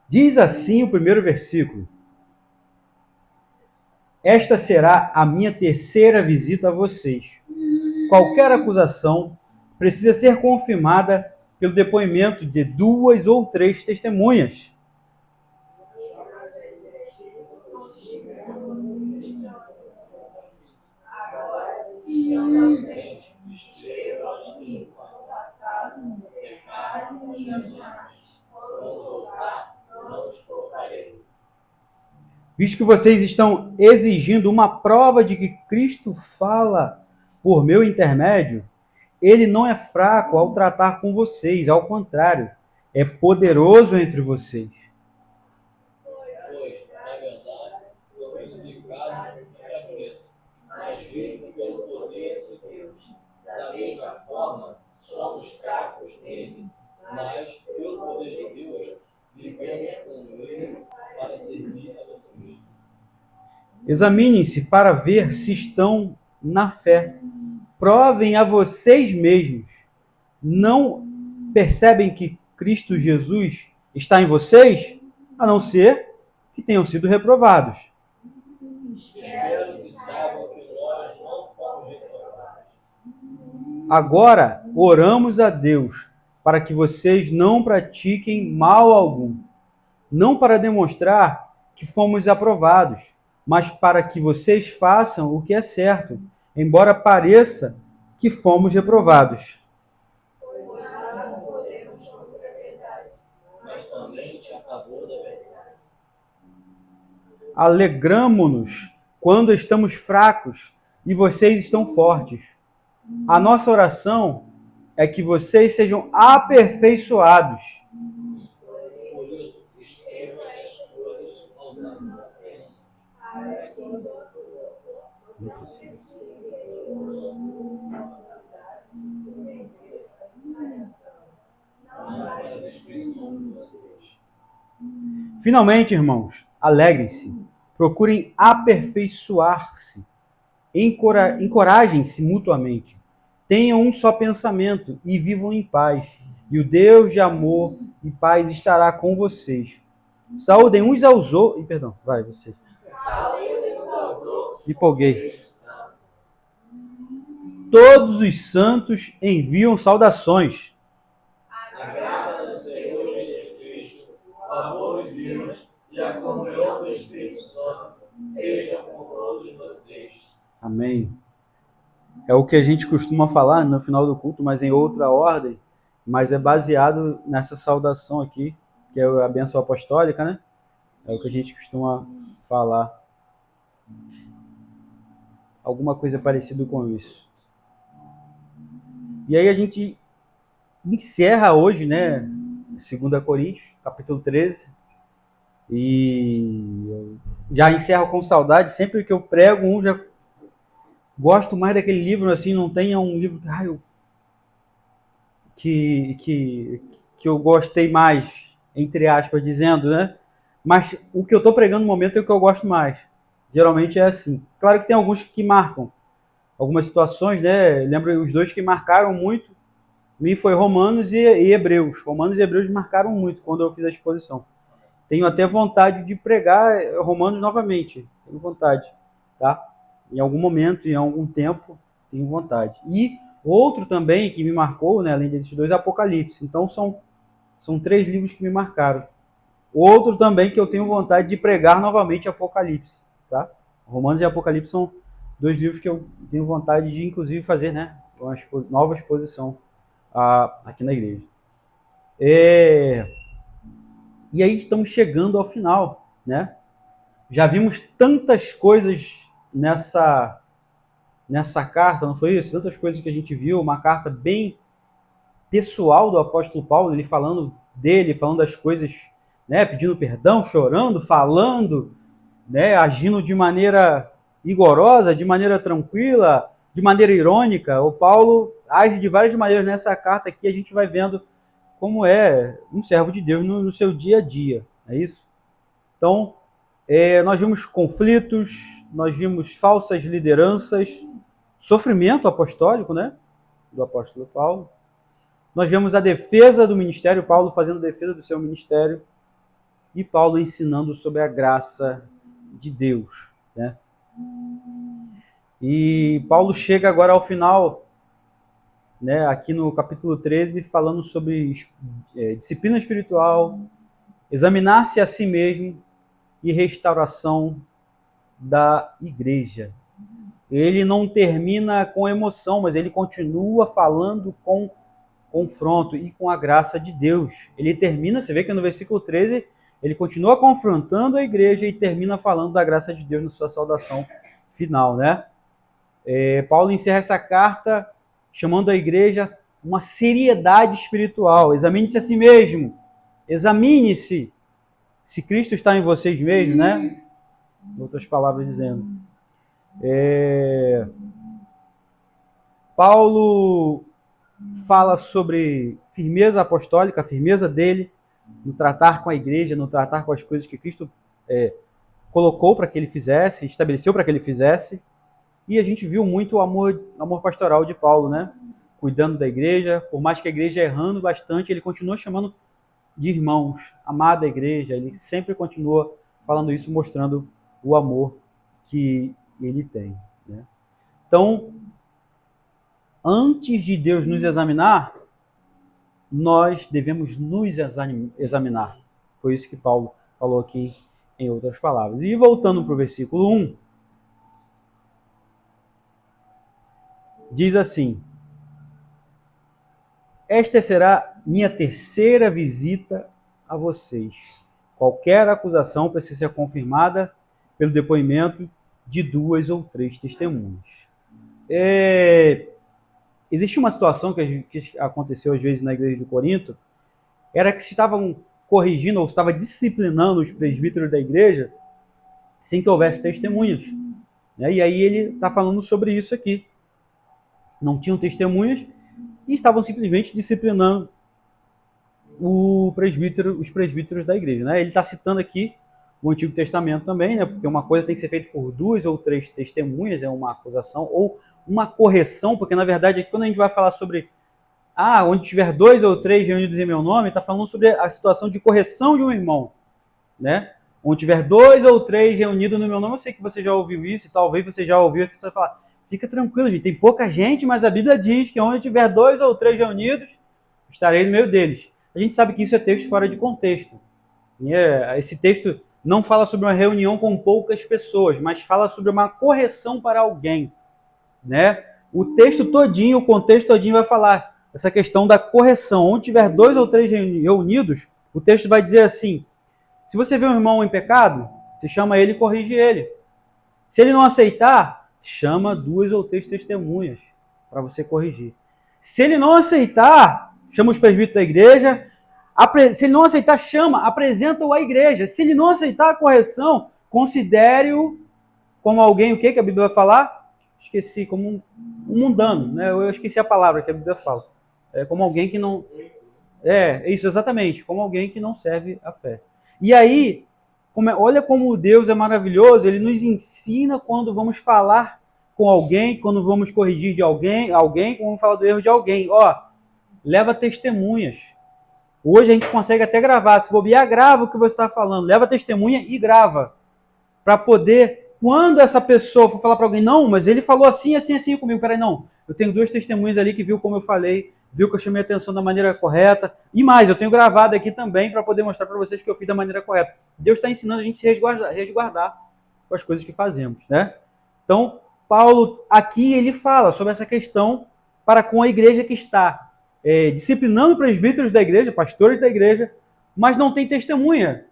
Diz assim o primeiro versículo: esta será a minha terceira visita a vocês. Qualquer acusação precisa ser confirmada pelo depoimento de 2 ou 3 testemunhas. Visto que vocês estão exigindo uma prova de que Cristo fala por meu intermédio, ele não é fraco ao tratar com vocês, ao contrário, é poderoso entre vocês. Pois, na verdade, foi crucificado em fraqueza, mas vive pelo poder de Deus. Da mesma forma, somos fracos nele, mas pelo poder de Deus, vivemos com ele para servir a você. Examinem-se para ver se estão na fé. Provem a vocês mesmos. Não percebem que Cristo Jesus está em vocês, a não ser que tenham sido reprovados. Espero que saibam que nós não fomos reprovados. Agora, oramos a Deus para que vocês não pratiquem mal algum, não para demonstrar que fomos aprovados, mas para que vocês façam o que é certo, embora pareça que fomos reprovados. Mas somente a favor da verdade. Alegramo-nos quando estamos fracos e vocês estão fortes. A nossa oração é que vocês sejam aperfeiçoados. Por isso, escrevo essas coisas aos amigos. Não precisa. Não para a destruição de vocês. Finalmente, irmãos, alegrem-se, procurem aperfeiçoar-se, encorajem-se mutuamente, tenham um só pensamento e vivam em paz. E o Deus de amor e paz estará com vocês. Saúdem uns aos outros. Perdão, vai você. Me empolguei. Todos os santos enviam saudações. A graça do Senhor Jesus Cristo, o amor de Deus e a comunhão do Espírito Santo seja com todos vocês. Amém. É o que a gente costuma falar no final do culto, mas em outra ordem, mas é baseado nessa saudação aqui, que é a bênção apostólica, né? É o que a gente costuma falar. Alguma coisa parecida com isso. E aí a gente encerra hoje, né, 2 Coríntios, capítulo 13, e já encerro com saudade, sempre que eu prego já gosto mais daquele livro, assim, não tenha um livro que eu gostei mais, entre aspas, dizendo, né, mas o que eu estou pregando no momento é o que eu gosto mais, geralmente é assim. Claro que tem alguns que marcam, algumas situações, né, lembro os dois que marcaram muito, mim foi Romanos e Hebreus. Romanos e Hebreus marcaram muito quando eu fiz a exposição. Tenho até vontade de pregar Romanos novamente. Tenho vontade, tá? Em algum momento, em algum tempo, tenho vontade. E outro também que me marcou, né, além desses dois, Apocalipse. Então são 3 livros que me marcaram. Outro também que eu tenho vontade de pregar novamente, Apocalipse, tá? Romanos e Apocalipse são 2 livros que eu tenho vontade de, inclusive, fazer, né, uma nova exposição aqui na igreja. E aí estamos chegando ao final, né? Já vimos tantas coisas nessa carta, não foi isso? Tantas coisas que a gente viu, uma carta bem pessoal do apóstolo Paulo, ele falando dele, falando das coisas, né? Pedindo perdão, chorando, falando, né? Agindo de maneira rigorosa, de maneira tranquila, de maneira irônica. O Paulo age de várias maneiras nessa carta aqui, a gente vai vendo como é um servo de Deus no seu dia a dia, é isso? Então, nós vimos conflitos, nós vimos falsas lideranças, sofrimento apostólico, né, do apóstolo Paulo. Nós vemos a defesa do ministério, Paulo fazendo defesa do seu ministério. e Paulo ensinando sobre a graça de Deus, né? E Paulo chega agora ao final, né, aqui no capítulo 13, falando sobre disciplina espiritual, examinar-se a si mesmo e restauração da igreja. Ele não termina com emoção, mas ele continua falando com confronto e com a graça de Deus. Ele termina, você vê que no versículo 13, ele continua confrontando a igreja e termina falando da graça de Deus na sua saudação final, né? Paulo encerra essa carta chamando a igreja uma seriedade espiritual. Examine-se a si mesmo. Examine-se se Cristo está em vocês mesmos, né? Em outras palavras dizendo. Paulo fala sobre firmeza apostólica, a firmeza dele no tratar com a igreja, no tratar com as coisas que Cristo colocou para que ele fizesse, estabeleceu para que ele fizesse. E a gente viu muito o amor pastoral de Paulo, né? Cuidando da igreja, por mais que a igreja errando bastante, ele continua chamando de irmãos, amada igreja, ele sempre continua falando isso, mostrando o amor que ele tem, né? Então, antes de Deus nos examinar, nós devemos nos examinar. Foi isso que Paulo falou aqui em outras palavras. E voltando para o versículo 1, diz assim: esta será minha terceira visita a vocês. Qualquer acusação precisa ser confirmada pelo depoimento de 2 ou 3 testemunhas. Existe uma situação que aconteceu às vezes na igreja de Corinto, era que se estavam corrigindo ou estava disciplinando os presbíteros da igreja sem que houvesse testemunhas. E aí ele está falando sobre isso aqui. Não tinham testemunhas e estavam simplesmente disciplinando os presbíteros da igreja, né? Ele está citando aqui o Antigo Testamento também, né? Porque uma coisa tem que ser feita por 2 ou 3 testemunhas, é uma acusação ou uma correção, porque na verdade aqui quando a gente vai falar sobre onde tiver 2 ou 3 reunidos em meu nome, está falando sobre a situação de correção de um irmão, né? Onde tiver 2 ou 3 reunidos no meu nome, eu sei que você já ouviu isso, e talvez você já ouviu, você vai falar, fica tranquilo, gente, tem pouca gente, mas a Bíblia diz que onde tiver 2 ou 3 reunidos, estarei no meio deles. A gente sabe que isso é texto fora de contexto. Esse texto não fala sobre uma reunião com poucas pessoas, mas fala sobre uma correção para alguém, né? O texto todinho, o contexto todinho vai falar essa questão da correção. Onde tiver 2 ou 3 reunidos, o texto vai dizer assim: se você vê um irmão em pecado, você chama ele e corrige ele. Se ele não aceitar, chama 2 ou 3 testemunhas para você corrigir. Se ele não aceitar, chama os presbíteros da igreja. Se ele não aceitar, apresenta-o à igreja. Se ele não aceitar a correção, considere-o como alguém, o que a Bíblia vai falar? Esqueci, como um mundano, né? Eu esqueci a palavra que a Bíblia fala. Como alguém que não... isso, exatamente. Como alguém que não serve a fé. E aí, olha como Deus é maravilhoso, ele nos ensina quando vamos falar com alguém, quando vamos corrigir de alguém, quando vamos falar do erro de alguém. Leva testemunhas. Hoje a gente consegue até gravar. Se bobear, grava o que você está falando. Leva testemunha e grava. Para poder, quando essa pessoa for falar para alguém, não, mas ele falou assim, assim, assim comigo. Peraí, não. Eu tenho 2 testemunhas ali que viu como eu falei, viu que eu chamei a atenção da maneira correta. E mais, eu tenho gravado aqui também para poder mostrar para vocês que eu fiz da maneira correta. Deus está ensinando a gente se resguardar com as coisas que fazemos, né? Então, Paulo aqui ele fala sobre essa questão para com a igreja que está disciplinando presbíteros da igreja, pastores da igreja, mas não tem testemunha.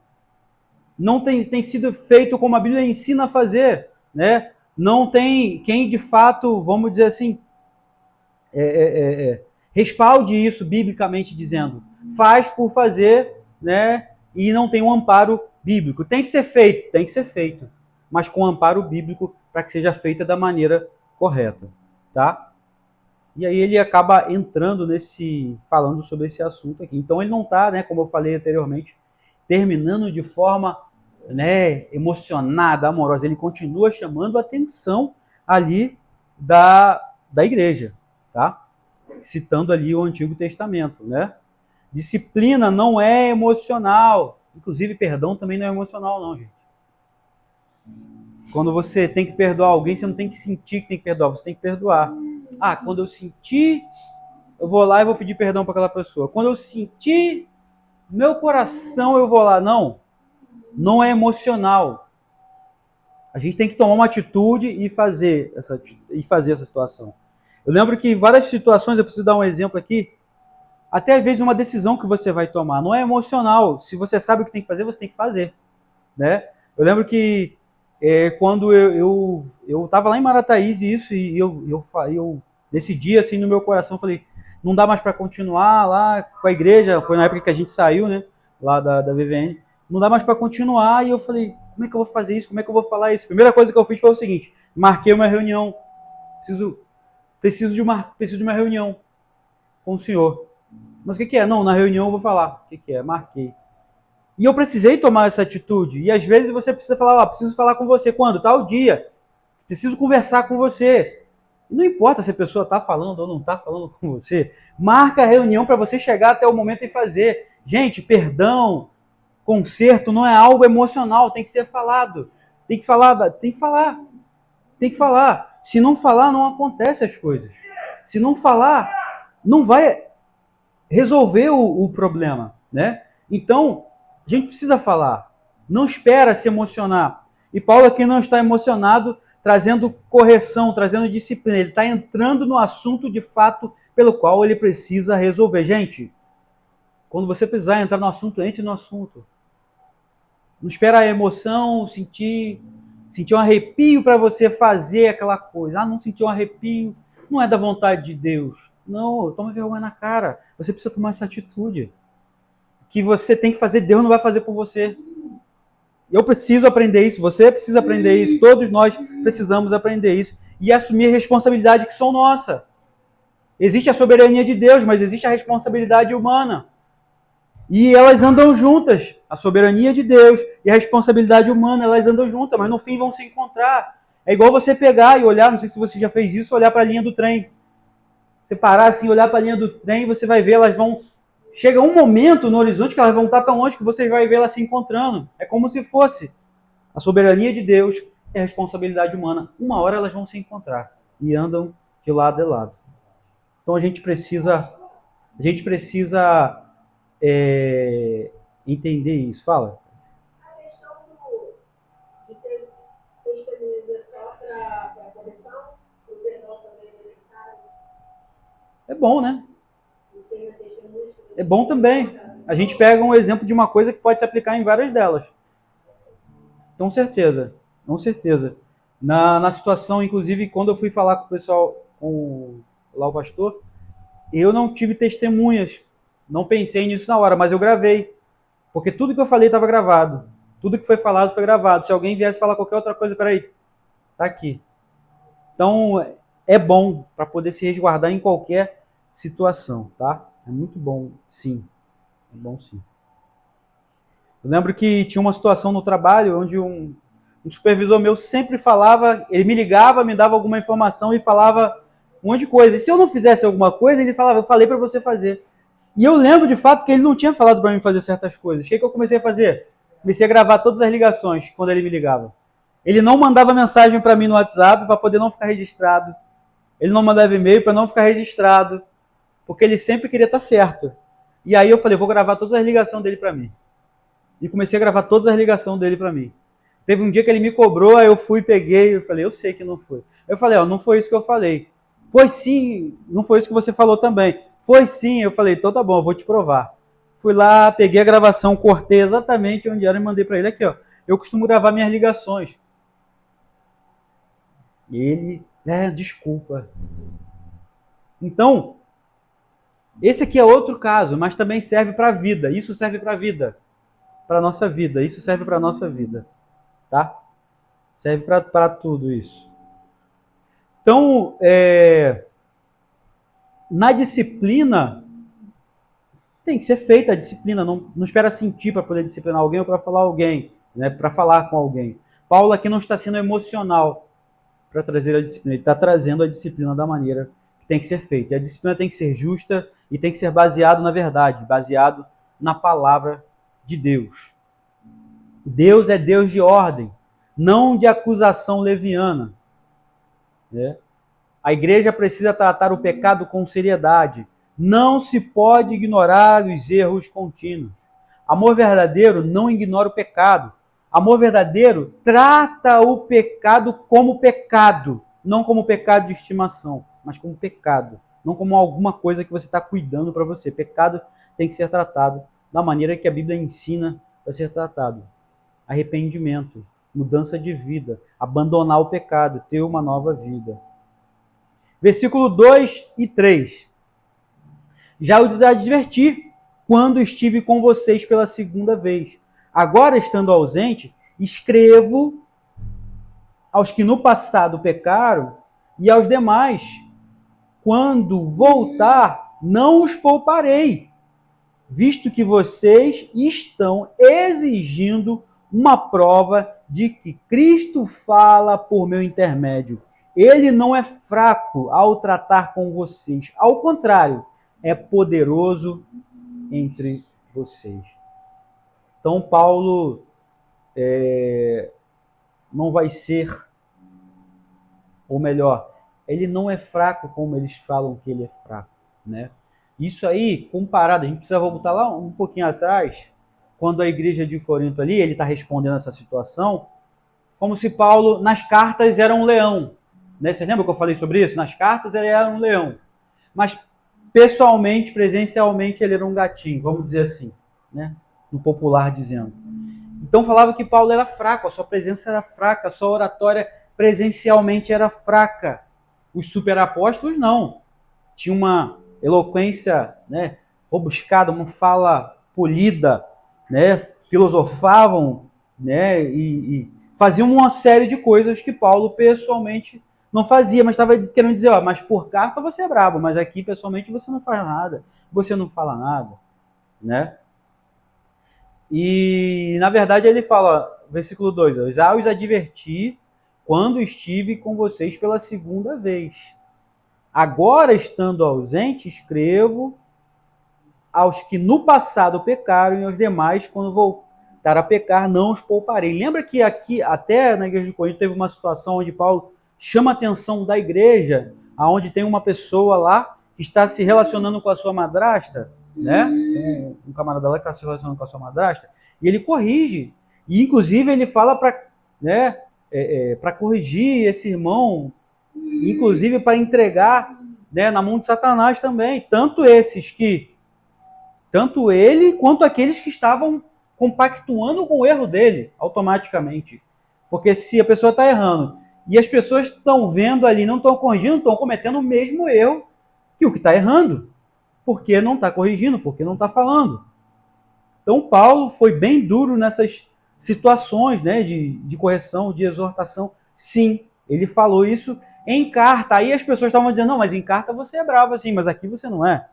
Não tem sido feito como a Bíblia ensina a fazer, né? Não tem quem de fato, vamos dizer assim, respalde isso biblicamente dizendo. Faz por fazer, né? E não tem um amparo bíblico. Tem que ser feito, mas com amparo bíblico para que seja feita da maneira correta, tá? E aí ele acaba entrando falando sobre esse assunto aqui. Então ele não está, né, como eu falei anteriormente, terminando de forma, né, emocionada, amorosa. Ele continua chamando a atenção ali da igreja, tá? Citando ali o Antigo Testamento, né? Disciplina não é emocional. Inclusive, perdão também não é emocional, não, gente. Quando você tem que perdoar alguém, você não tem que sentir que tem que perdoar, você tem que perdoar. Ah, quando eu sentir, eu vou lá e vou pedir perdão para aquela pessoa. Quando eu sentir meu coração, eu vou lá. Não, não é emocional. A gente tem que tomar uma atitude e fazer essa situação. Eu lembro que em várias situações, eu preciso dar um exemplo aqui, até às vezes uma decisão que você vai tomar, não é emocional. Se você sabe o que tem que fazer, você tem que fazer, né? Eu lembro que quando eu estava lá em Marataízes e eu decidi assim no meu coração, falei, não dá mais para continuar lá com a igreja, foi na época que a gente saiu, né, lá da VVN, não dá mais para continuar, e eu falei, como é que eu vou fazer isso, como é que eu vou falar isso? A primeira coisa que eu fiz foi o seguinte, marquei uma reunião, preciso de uma reunião com o senhor. Mas o que é? Não, na reunião eu vou falar. O que é? Marquei. E eu precisei tomar essa atitude. E às vezes você precisa falar, preciso falar com você. Quando? Tal dia. Preciso conversar com você. Não importa se a pessoa está falando ou não está falando com você. Marca a reunião para você chegar até o momento e fazer. Gente, perdão, conserto não é algo emocional. Tem que ser falado. Tem que falar. Tem que falar. Tem que falar. Se não falar, não acontecem as coisas. Se não falar, não vai resolver o problema, né? Então, a gente precisa falar. Não espera se emocionar. E Paulo aqui não está emocionado, trazendo correção, trazendo disciplina. Ele está entrando no assunto de fato pelo qual ele precisa resolver. Gente, quando você precisar entrar no assunto, entre no assunto. Não espera a emoção, sentir um arrepio para você fazer aquela coisa. Ah, não sentiu um arrepio, não é da vontade de Deus. Não, toma vergonha na cara. Você precisa tomar essa atitude. Que você tem que fazer, Deus não vai fazer por você. Eu preciso aprender isso, você precisa aprender isso, todos nós precisamos aprender isso e assumir a responsabilidade que são nossa. Existe a soberania de Deus, mas existe a responsabilidade humana. E elas andam juntas. A soberania de Deus e a responsabilidade humana, elas andam juntas, mas no fim vão se encontrar. É igual você pegar e olhar, não sei se você já fez isso, olhar para a linha do trem. Você parar assim, olhar para a linha do trem, você vai ver, elas vão... Chega um momento no horizonte que elas vão estar tão longe que você vai ver elas se encontrando. É como se fosse a soberania de Deus e a responsabilidade humana. Uma hora elas vão se encontrar e andam de lado a lado. Então a gente precisa entender isso. Fala. A questão de ter testemunhas só para a correção, o perdão também é necessário. É bom, né? É bom também. A gente pega um exemplo de uma coisa que pode se aplicar em várias delas. Com certeza. Com certeza. Na situação, inclusive, quando eu fui falar com o pessoal, lá o pastor, eu não tive testemunhas. Não pensei nisso na hora, mas eu gravei. Porque tudo que eu falei estava gravado. Tudo que foi falado foi gravado. Se alguém viesse falar qualquer outra coisa, peraí, tá aqui. Então, é bom para poder se resguardar em qualquer situação, tá? É muito bom, sim. É bom, sim. Eu lembro que tinha uma situação no trabalho onde um supervisor meu sempre falava, ele me ligava, me dava alguma informação e falava um monte de coisa. E se eu não fizesse alguma coisa, ele falava, eu falei para você fazer. E eu lembro de fato que ele não tinha falado para mim fazer certas coisas. O que eu comecei a fazer? Comecei a gravar todas as ligações quando ele me ligava. Ele não mandava mensagem para mim no WhatsApp para poder não ficar registrado. Ele não mandava e-mail para não ficar registrado. Porque ele sempre queria estar certo. E aí eu falei, vou gravar todas as ligações dele para mim. E comecei a gravar todas as ligações dele para mim. Teve um dia que ele me cobrou, aí eu fui, peguei, eu falei, eu sei que não foi. Eu falei, não foi isso que eu falei. Foi sim, não foi isso que você falou também. Foi sim, eu falei, então tá bom, eu vou te provar. Fui lá, peguei a gravação, cortei exatamente onde era e mandei para ele. Aqui, ó, eu costumo gravar minhas ligações. E ele, desculpa. Então, esse aqui é outro caso, mas também serve para a vida. Isso serve para a vida. Para a nossa vida. Isso serve para a nossa vida. Tá? Serve para tudo isso. Então, na disciplina, tem que ser feita a disciplina. Não espera sentir para poder disciplinar alguém ou para falar alguém, né? Para falar com alguém. Paulo aqui não está sendo emocional para trazer a disciplina. Ele está trazendo a disciplina da maneira que tem que ser feita. E a disciplina tem que ser justa e tem que ser baseado na verdade, baseado na palavra de Deus. Deus é Deus de ordem, não de acusação leviana. Né? A igreja precisa tratar o pecado com seriedade. Não se pode ignorar os erros contínuos. Amor verdadeiro não ignora o pecado. Amor verdadeiro trata o pecado como pecado, não como pecado de estimação, mas como pecado, não como alguma coisa que você está cuidando para você. Pecado tem que ser tratado da maneira que a Bíblia ensina para ser tratado. Arrependimento, mudança de vida, abandonar o pecado, ter uma nova vida. Versículo 2 e 3. Já os adverti quando estive com vocês pela segunda vez. Agora, estando ausente, escrevo aos que no passado pecaram e aos demais. Quando voltar, não os pouparei, visto que vocês estão exigindo uma prova de que Cristo fala por meu intermédio. Ele não é fraco ao tratar com vocês. Ao contrário, é poderoso entre vocês. Então, Paulo não vai ser, ou melhor, ele não é fraco como eles falam que ele é fraco, né? Isso aí, comparado, a gente precisa voltar lá um pouquinho atrás, quando a igreja de Corinto ali, ele está respondendo essa situação, como se Paulo, nas cartas, era um leão. Né? Você lembra que eu falei sobre isso? Nas cartas ele era um leão. Mas pessoalmente, presencialmente, ele era um gatinho, vamos dizer assim, né? No popular dizendo. Então falava que Paulo era fraco, a sua presença era fraca, a sua oratória presencialmente era fraca. Os superapóstolos não. Tinha uma eloquência, né, robuscada, uma fala polida, né, filosofavam, né, e faziam uma série de coisas que Paulo pessoalmente não fazia, mas estava querendo dizer, ó, mas por carta você é brabo, mas aqui pessoalmente você não faz nada, você não fala nada, né? E na verdade ele fala, versículo 2, ó, já os adverti quando estive com vocês pela segunda vez. Agora, estando ausente, escrevo aos que no passado pecaram e aos demais, quando voltar a pecar, não os pouparei. Lembra que aqui, até na igreja de Corinto, teve uma situação onde Paulo chama a atenção da igreja, onde tem uma pessoa lá que está se relacionando com a sua madrasta, né? Tem um camarada lá que está se relacionando com a sua madrasta, e ele corrige. E, inclusive, ele fala para, né, para corrigir esse irmão, inclusive para entregar, né, na mão de Satanás também. Tanto ele quanto aqueles que estavam compactuando com o erro dele, automaticamente. Porque se a pessoa está errando e as pessoas estão vendo ali, não estão corrigindo, estão cometendo o mesmo erro que o que está errando. Porque não está corrigindo, porque não está falando. Então Paulo foi bem duro nessas situações, né, de correção, de exortação. Sim, ele falou isso em carta. Aí as pessoas estavam dizendo, não, mas em carta você é bravo assim, mas aqui você não é.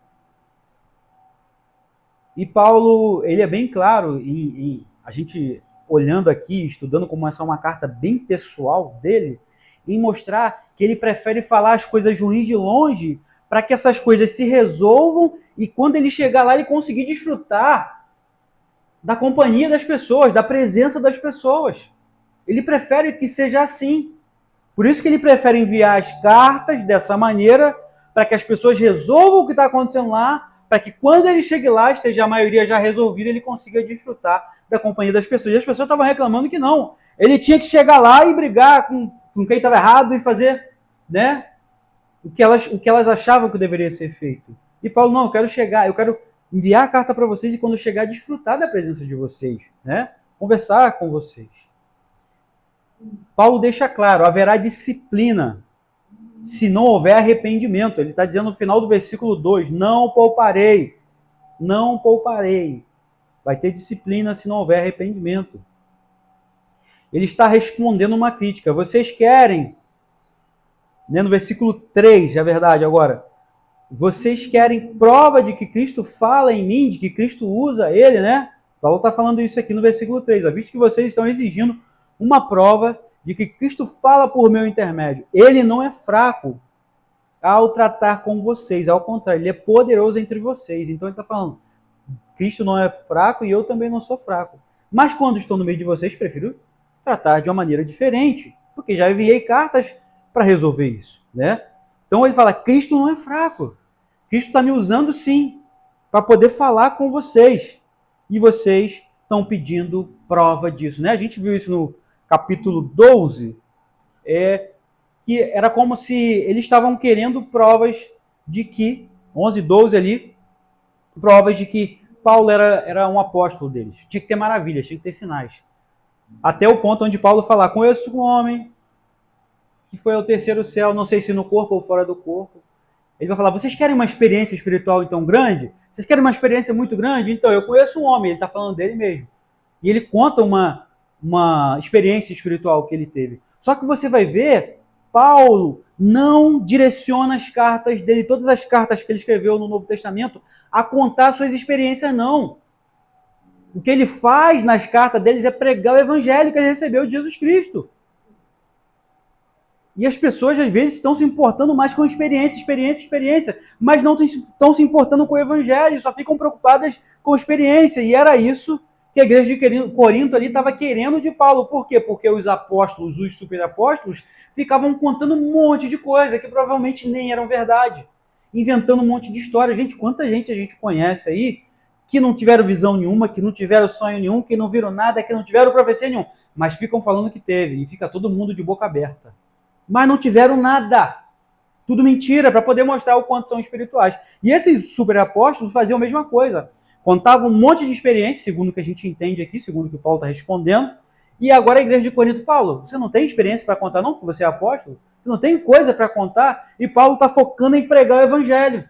E Paulo, ele é bem claro, e a gente olhando aqui, estudando como essa é uma carta bem pessoal dele, em mostrar que ele prefere falar as coisas ruins de longe para que essas coisas se resolvam e quando ele chegar lá ele conseguir desfrutar da companhia das pessoas, da presença das pessoas. Ele prefere que seja assim. Por isso que ele prefere enviar as cartas dessa maneira, para que as pessoas resolvam o que está acontecendo lá, para que quando ele chegue lá, esteja a maioria já resolvida, ele consiga desfrutar da companhia das pessoas. E as pessoas estavam reclamando que não. Ele tinha que chegar lá e brigar com quem estava errado e fazer, né, o que elas achavam que deveria ser feito. E Paulo, não, eu quero enviar a carta para vocês e quando chegar, desfrutar da presença de vocês, né? Conversar com vocês. Paulo deixa claro, haverá disciplina se não houver arrependimento. Ele está dizendo no final do versículo 2, não pouparei. Vai ter disciplina se não houver arrependimento. Ele está respondendo uma crítica. Vocês querem, né, no versículo 3, é verdade agora, vocês querem prova de que Cristo fala em mim, de que Cristo usa ele, né? Paulo está falando isso aqui no versículo 3, ó, visto que vocês estão exigindo uma prova de que Cristo fala por meu intermédio. Ele não é fraco ao tratar com vocês, ao contrário, ele é poderoso entre vocês. Então ele está falando, Cristo não é fraco e eu também não sou fraco. Mas quando estou no meio de vocês, prefiro tratar de uma maneira diferente, porque já enviei cartas para resolver isso, né? Então ele fala, Cristo não é fraco. Cristo está me usando sim, para poder falar com vocês. E vocês estão pedindo prova disso, né? A gente viu isso no capítulo 12, que era como se eles estavam querendo provas de que, 11, 12 ali, provas de que Paulo era um apóstolo deles. Tinha que ter maravilhas, tinha que ter sinais. Até o ponto onde Paulo fala, conheço um homem que foi ao terceiro céu, não sei se no corpo ou fora do corpo. Ele vai falar, vocês querem uma experiência espiritual então grande? Vocês querem uma experiência muito grande? Então, eu conheço um homem, ele está falando dele mesmo. E ele conta uma experiência espiritual que ele teve. Só que você vai ver, Paulo não direciona as cartas dele, todas as cartas que ele escreveu no Novo Testamento, a contar suas experiências, não. O que ele faz nas cartas deles é pregar o evangelho que ele recebeu de Jesus Cristo. E as pessoas, às vezes, estão se importando mais com experiência, mas não estão se importando com o evangelho, só ficam preocupadas com a experiência. E era isso que a igreja de Corinto ali estava querendo de Paulo. Por quê? Porque os apóstolos, os superapóstolos, ficavam contando um monte de coisa que provavelmente nem eram verdade. Inventando um monte de história. Gente, quanta gente a gente conhece aí que não tiveram visão nenhuma, que não tiveram sonho nenhum, que não viram nada, que não tiveram profecia nenhuma, mas ficam falando que teve. E fica todo mundo de boca aberta. Mas não tiveram nada. Tudo mentira, para poder mostrar o quanto são espirituais. E esses superapóstolos faziam a mesma coisa. Contavam um monte de experiência, segundo o que a gente entende aqui, segundo o que o Paulo está respondendo. E agora a igreja de Corinto, Paulo, você não tem experiência para contar não, porque você é apóstolo? Você não tem coisa para contar? E Paulo está focando em pregar o evangelho.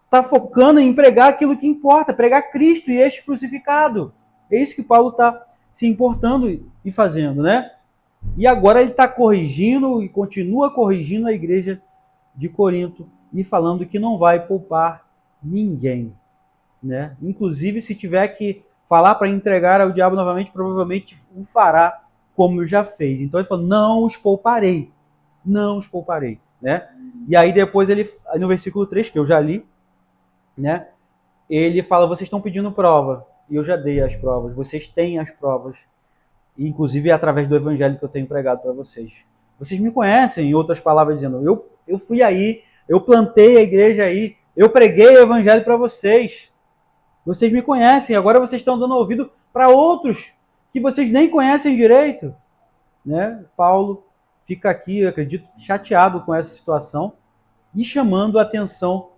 Está focando em pregar aquilo que importa, pregar Cristo e este crucificado. É isso que Paulo está se importando e fazendo, né? E agora ele está corrigindo e continua corrigindo a igreja de Corinto e falando que não vai poupar ninguém, né? Inclusive, se tiver que falar para entregar ao diabo novamente, provavelmente o fará como já fez. Então ele falou, não os pouparei, né? E aí depois ele, no versículo 3, que eu já li, né? Ele fala, vocês estão pedindo prova, e eu já dei as provas, vocês têm as provas. Inclusive é através do evangelho que eu tenho pregado para vocês. Vocês me conhecem, em outras palavras, dizendo, eu fui aí, eu plantei a igreja aí, eu preguei o evangelho para vocês. Vocês me conhecem, agora vocês estão dando ouvido para outros que vocês nem conhecem direito. Né? Paulo fica aqui, eu acredito, chateado com essa situação e chamando a atenção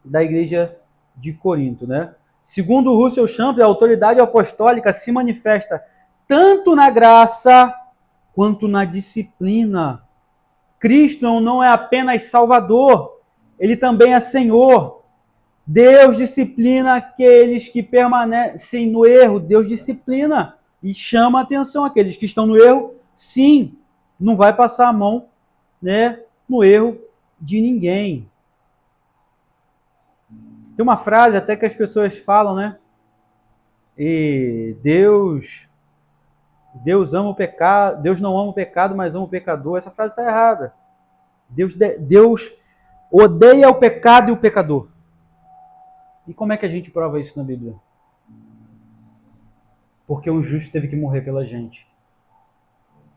da igreja de Corinto. Né? Segundo Russell Shambler, a autoridade apostólica se manifesta tanto na graça quanto na disciplina. Cristo não é apenas Salvador, ele também é Senhor. Deus disciplina aqueles que permanecem no erro. Deus disciplina e chama a atenção aqueles que estão no erro. Sim, não vai passar a mão, né, no erro de ninguém. Tem uma frase até que as pessoas falam, né? E Deus ama o pecado, Deus não ama o pecado, mas ama o pecador. Essa frase está errada. Deus odeia o pecado e o pecador. E como é que a gente prova isso na Bíblia? Porque o justo teve que morrer pela gente.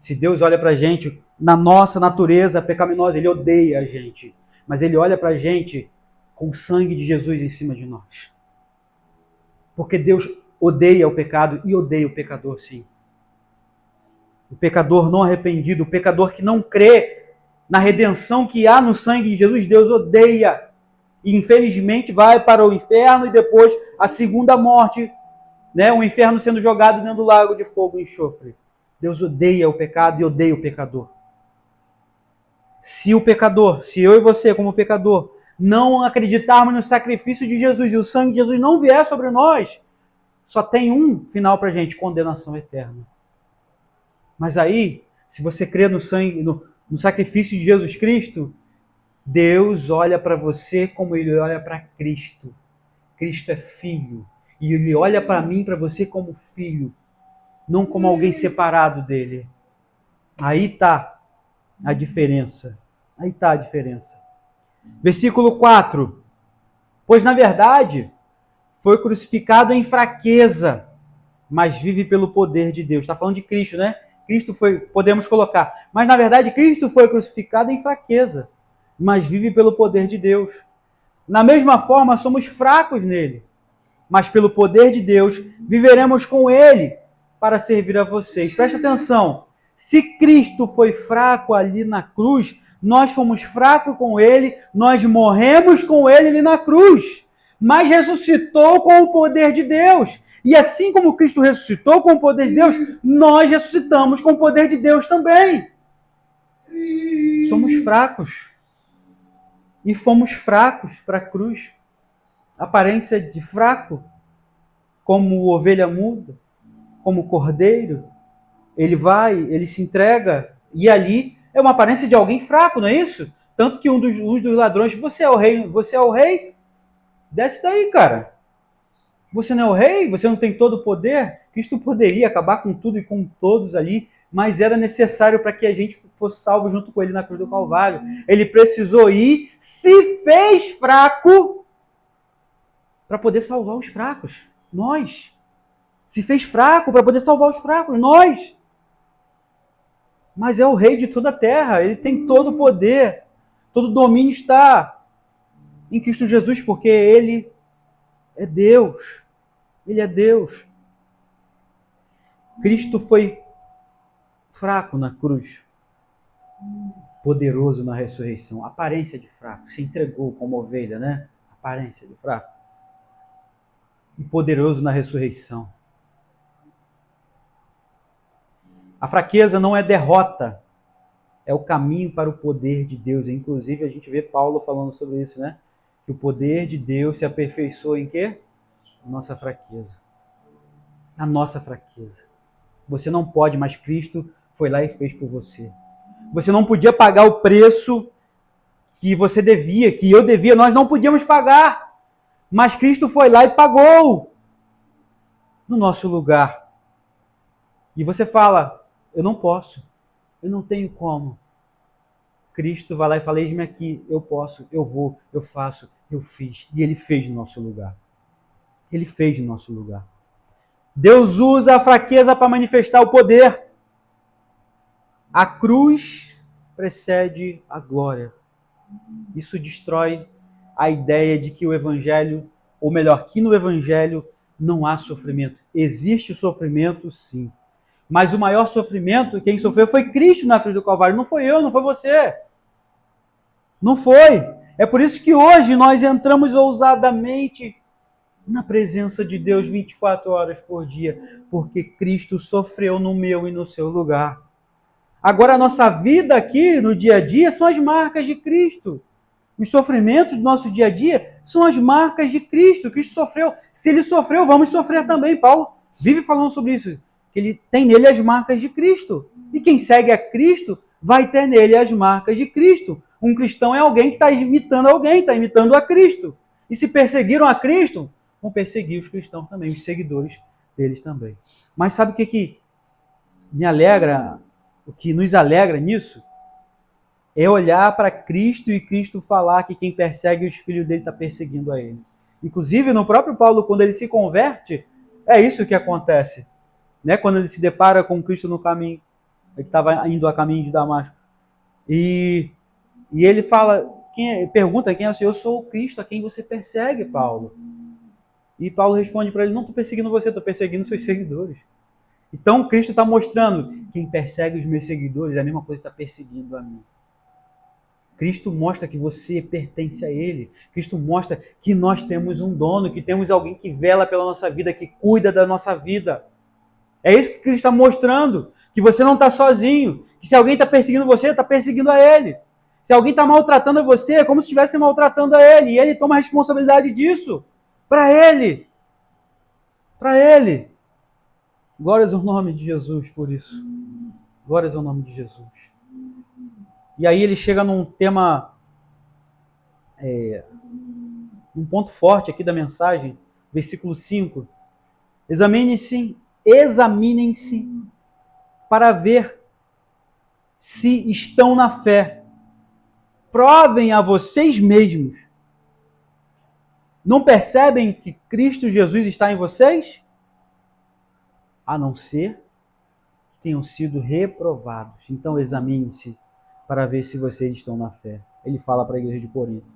Se Deus olha para a gente, na nossa natureza pecaminosa, Ele odeia a gente. Mas Ele olha para a gente com o sangue de Jesus em cima de nós. Porque Deus odeia o pecado e odeia o pecador, sim. O pecador não arrependido, o pecador que não crê na redenção que há no sangue de Jesus, Deus odeia. E infelizmente vai para o inferno e depois a segunda morte, né? O inferno sendo jogado dentro do lago de fogo e enxofre. Deus odeia o pecado e odeia o pecador. Se eu e você como pecador, não acreditarmos no sacrifício de Jesus e o sangue de Jesus não vier sobre nós, só tem um final para a gente, condenação eterna. Mas aí, se você crê no sangue, no sacrifício de Jesus Cristo, Deus olha para você como Ele olha para Cristo. Cristo é filho. E Ele olha para mim, para você como filho. Não como alguém separado dele. Aí está a diferença. Aí está a diferença. Versículo 4. Pois, na verdade, foi crucificado em fraqueza. mas vive pelo poder de Deus. Está falando de Cristo, né? Cristo foi, podemos colocar. Mas, na verdade, Cristo foi crucificado em fraqueza, mas vive pelo poder de Deus. Na mesma forma, somos fracos nele, mas pelo poder de Deus, viveremos com ele para servir a vocês. Presta atenção. Se Cristo foi fraco ali na cruz, nós fomos fracos com ele, nós morremos com ele ali na cruz, mas ressuscitou com o poder de Deus. E assim como Cristo ressuscitou com o poder de Deus, nós ressuscitamos com o poder de Deus também. Somos fracos. E fomos fracos para a cruz. Aparência de fraco, como ovelha muda, como cordeiro. Ele vai, ele se entrega, e ali é uma aparência de alguém fraco, não é isso? Tanto que um dos ladrões, você é o rei? Desce daí, cara. Você não é o rei? Você não tem todo o poder? Cristo poderia acabar com tudo e com todos ali, mas era necessário para que a gente fosse salvo junto com ele na cruz do Calvário. Ele precisou ir, se fez fraco, para poder salvar os fracos. Nós. Se fez fraco para poder salvar os fracos. Nós. Mas é o rei de toda a terra. Ele tem todo o poder. Todo o domínio está em Cristo Jesus, porque ele é Deus. Ele é Deus. Cristo foi fraco na cruz, poderoso na ressurreição. Aparência de fraco. Se entregou como ovelha, né? Aparência de fraco. E poderoso na ressurreição. A fraqueza não é derrota, é o caminho para o poder de Deus. Inclusive, a gente vê Paulo falando sobre isso, né? Que o poder de Deus se aperfeiçoa em quê? Nossa fraqueza. Na nossa fraqueza. Você não pode, mas Cristo foi lá e fez por você. Você não podia pagar o preço que você devia, que eu devia, nós não podíamos pagar. Mas Cristo foi lá e pagou no nosso lugar. E você fala, eu não posso, eu não tenho como. Cristo vai lá e fala, eis-me aqui, eu posso, eu vou, eu faço, eu fiz. E Ele fez no nosso lugar. Ele fez no nosso lugar. Deus usa a fraqueza para manifestar o poder. A cruz precede a glória. Isso destrói a ideia de que o Evangelho, ou melhor, que no Evangelho não há sofrimento. Existe sofrimento, sim. Mas o maior sofrimento, quem sofreu foi Cristo na cruz do Calvário. Não foi eu, não foi você. Não foi. É por isso que hoje nós entramos ousadamente na presença de Deus 24 horas por dia. Porque Cristo sofreu no meu e no seu lugar. Agora a nossa vida aqui, no dia a dia, são as marcas de Cristo. Os sofrimentos do nosso dia a dia são as marcas de Cristo. Cristo sofreu. Se Ele sofreu, vamos sofrer também. Paulo vive falando sobre isso. Ele tem nele as marcas de Cristo. E quem segue a Cristo vai ter nele as marcas de Cristo. Um cristão é alguém que está imitando alguém, está imitando a Cristo. E se perseguiram a Cristo, vão perseguir os cristãos também, os seguidores deles também. Mas sabe o que me alegra, o que nos alegra nisso? É olhar para Cristo e Cristo falar que quem persegue os filhos dele está perseguindo a ele. Inclusive, no próprio Paulo, quando ele se converte, é isso que acontece. Né? Quando ele se depara com Cristo no caminho, ele estava indo a caminho de Damasco. E ele fala, pergunta quem é o Senhor? Eu sou o Cristo, a quem você persegue, Paulo. E Paulo responde para ele, não estou perseguindo você, estou perseguindo seus seguidores. Então, Cristo está mostrando, quem persegue os meus seguidores é a mesma coisa que está perseguindo a mim. Cristo mostra que você pertence a Ele. Cristo mostra que nós temos um dono, que temos alguém que vela pela nossa vida, que cuida da nossa vida. É isso que Cristo está mostrando, que você não está sozinho, que se alguém está perseguindo você, está perseguindo a Ele. Se alguém está maltratando você, é como se estivesse maltratando a Ele, e Ele toma a responsabilidade disso, para Ele. Para Ele. Glórias ao nome de Jesus por isso. Glórias ao nome de Jesus. E aí ele chega num tema, um ponto forte aqui da mensagem, versículo 5. Examinem-se para ver se estão na fé. Provem a vocês mesmos. Não percebem que Cristo Jesus está em vocês? a não ser que tenham sido reprovados. Então examine-se para ver se vocês estão na fé. Ele fala para a igreja de Corinto.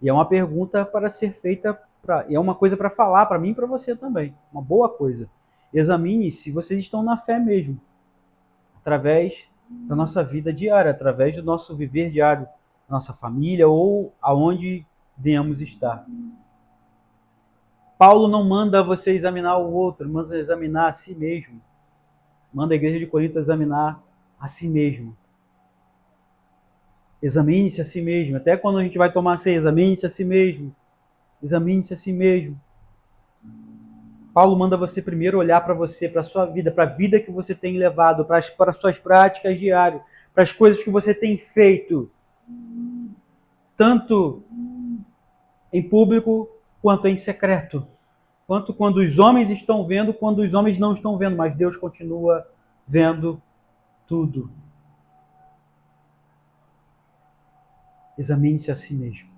E é uma pergunta para ser feita, e é uma coisa para falar para mim e para você também. Uma boa coisa. Examine se vocês estão na fé mesmo. Através da nossa vida diária, através do nosso viver diário, da nossa família ou aonde venhamos estar. Paulo não manda você examinar o outro, manda examinar a si mesmo. Manda a igreja de Corinto examinar a si mesmo. Examine-se a si mesmo. Até quando a gente vai tomar ceia, examine-se a si mesmo. Examine-se a si mesmo. Paulo manda você primeiro olhar para você, para a sua vida, para a vida que você tem levado, para as suas práticas diárias, para as coisas que você tem feito, tanto em público quanto em secreto. Quanto quando os homens estão vendo, quando os homens não estão vendo, mas Deus continua vendo tudo. Examine-se a si mesmo.